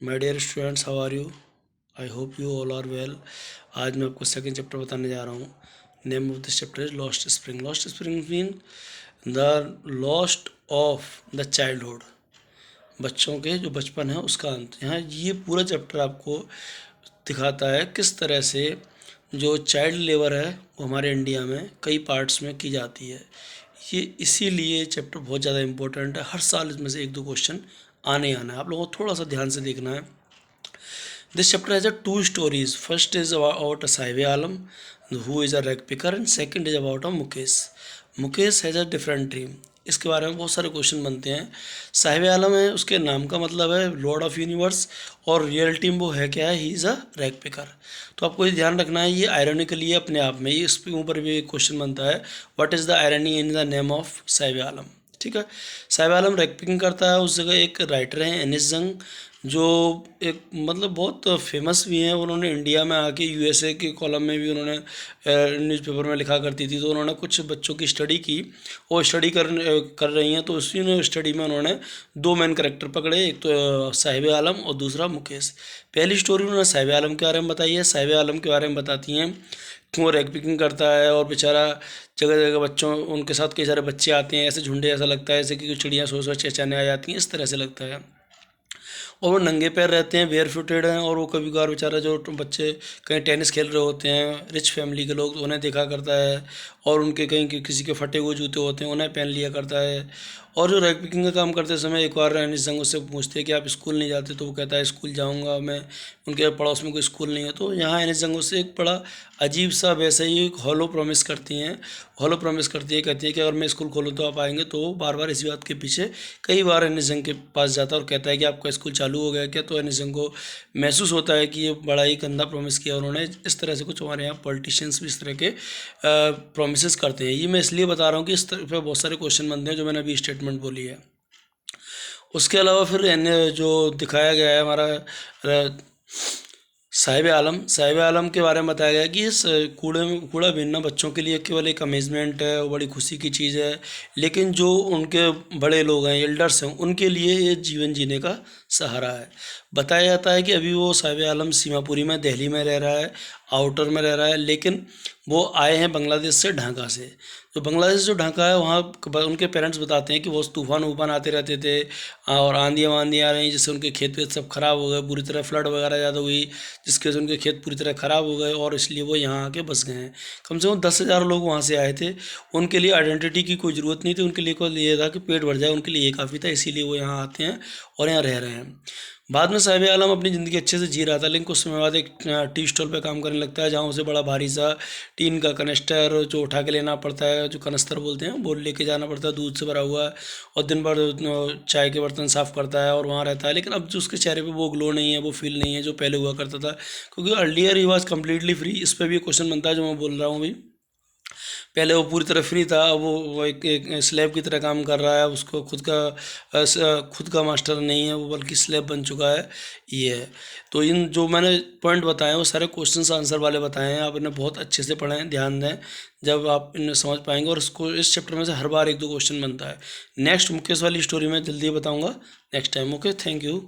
My dear students, how are you? I hope you all are well. आज मैं आपको second chapter बताने जा रहा हूँ। Name of this chapter is lost spring. Lost spring mean the lost of the childhood. बच्चों के जो बचपन है उसका अंत। यहाँ ये पूरा चैप्टर आपको दिखाता है किस तरह से जो चाइल्ड लेबर है वो हमारे इंडिया में कई पार्ट्स में की जाती है। ये इसीलिए चैप्टर बहुत ज़्यादा इम्पोर्टेंट है। हर साल इसमें से एक दो क्वेश्चन आने ही आना है। आप लोगों को थोड़ा सा ध्यान से देखना है। This chapter has a two stories. First is about a Saive Alam, who is a rag picker, and second is about a Mukesh. Mukesh has a different dream. इसके बारे में बहुत सारे क्वेश्चन बनते हैं। साहिब आलम है, उसके नाम का मतलब है लॉर्ड ऑफ यूनिवर्स, और रियल टीम वो है क्या है, he is a rag picker. तो आपको ये ध्यान रखना है, ये आयरनिकली है अपने आप में। ये इसके ऊपर भी एक क्वेश्चन बनता है, what is the irony in the name of Sahib Alam. ठीक है, साहिब आलम रैग पिकिंग करता है। उस जगह एक राइटर हैं एनिस जंग, जो एक मतलब बहुत फेमस भी हैं। उन्होंने इंडिया में आके यूएसए के कॉलम में भी उन्होंने न्यूज़पेपर में लिखा करती थी। तो उन्होंने कुछ बच्चों की स्टडी की, वो स्टडी कर रही हैं। तो उसी ने स्टडी में उन्होंने दो मेन कैरेक्टर पकड़े, एक तो साहिब आलम और दूसरा मुकेश। पहली स्टोरी उन्होंने साहिब आलम के बारे में बताई है। साहिब आलम के बारे में बताती हैं कि वो रैग पिकिंग करता है और बेचारा जगह जगह बच्चों उनके साथ कई सारे बच्चे आते हैं, ऐसे झुंडे ऐसा लगता है जैसे कि चिड़ियाँ सो सो चहचहाने आ जाती हैं, इस तरह से लगता है। और वो नंगे पैर रहते हैं, बेयर फुटेड हैं। और वो कभी कभार बेचारा जो बच्चे कहीं टेनिस खेल रहे होते हैं, रिच फैमिली के लोग, उन्हें देखा करता है। और उनके कहीं किसी के फटे हुए जूते होते हैं, उन्हें पहन लिया करता है। और जो रैग पिकिंग का काम करते समय एक बार एनिस जंग उससे पूछते हैं कि आप स्कूल नहीं जाते? तो वो कहता है स्कूल जाऊंगा मैं, उनके पड़ोस में कोई स्कूल नहीं है। तो यहाँ एनिस जंग उससे एक बड़ा अजीब सा वैसे ही एक हॉलो प्रॉमिस करती हैं। हॉलो प्रॉमिस करती है, कहती है कि अगर मैं स्कूल खोलूँ तो आप आएंगे। तो वो बार बार इसी बात के पीछे कई बार एनिस जंग के पास जाता है और कहता है कि आपका स्कूल चालू हो गया क्या? तो एनिस जंग को महसूस होता है कि ये बड़ा ही गंदा प्रॉमिस किया उन्होंने। इस तरह से कुछ हमारे यहाँ पॉलिटिशियंस भी इस तरह के प्रोमिस करते हैं। ये मैं इसलिए बता रहा हूँ कि इस तरह पे बहुत सारे क्वेश्चन बनते हैं जो मैंने अभी स्टेटमेंट बोली है। उसके अलावा फिर जो दिखाया गया है हमारा साहिब आलम के बारे में बताया गया है कि इस कूड़ा बीनना बच्चों के लिए केवल एक अमेजमेंट है और बड़ी खुशी की चीज़ है। लेकिन जो उनके बड़े लोग हैं, एल्डर्स हैं, उनके लिए ये जीवन जीने का सहारा है। बताया जाता है कि अभी वो साहिब आलम सीमापुरी में, दिल्ली में रह रहा है, आउटर में रह रहा है। लेकिन वो आए हैं बांग्लादेश से, ढाका से। तो बांग्लादेश जो ढाका है, वहाँ उनके पेरेंट्स बताते हैं कि बहुत तूफान वूफान आते रहते थे और आंधियाँ वांधियाँ आ रही, जिससे उनके खेत वेत सब खराब हो गए, पूरी तरह फ्लड वगैरह ज़्यादा हुई, जिसकी वजह से उनके खेत पूरी तरह ख़राब हो गए। और इसलिए वो यहाँ आके बस गए हैं। कम से कम 10,000 लोग वहाँ से आए थे। उनके लिए आइडेंटिटी की कोई ज़रूरत नहीं थी, उनके लिए कोई ये था कि पेट भर जाए, उनके लिए ये काफ़ी था। इसीलिए वो यहाँ आते हैं और यहाँ रह रहे हैं। बाद में साहिब आलम अपनी ज़िंदगी अच्छे से जी रहा था, लेकिन कुछ समय बाद एक टी स्टॉल पे काम करने लगता है, जहाँ उसे बड़ा भारी सा टीन का कनस्टर जो उठा के लेना पड़ता है, जो कनस्तर बोलते हैं, वो लेके जाना पड़ता है, दूध से भरा हुआ है। और दिन भर चाय के बर्तन साफ़ करता है और वहाँ रहता है। लेकिन अब जो उसके चेहरे पे वो ग्लो नहीं है, वो फील नहीं है जो पहले हुआ करता था, क्योंकि earlier he was completely free. इस पर भी एक क्वेश्चन बनता है जो मैं बोल रहा हूँ अभी। पहले वो पूरी तरह फ्री था, अब वो एक स्लेब की तरह काम कर रहा है। उसको खुद का मास्टर नहीं है वो, बल्कि स्लेब बन चुका है। ये है। तो इन जो मैंने पॉइंट बताए हैं वो सारे क्वेश्चन आंसर वाले बताए हैं। आप इन्हें बहुत अच्छे से पढ़ें, ध्यान दें, जब आप इन्हें समझ पाएंगे। और इसको इस चैप्टर में से हर बार एक दो क्वेश्चन बनता है। नेक्स्ट मुकेश वाली स्टोरी में जल्दी बताऊँगा next time. Okay, thank you.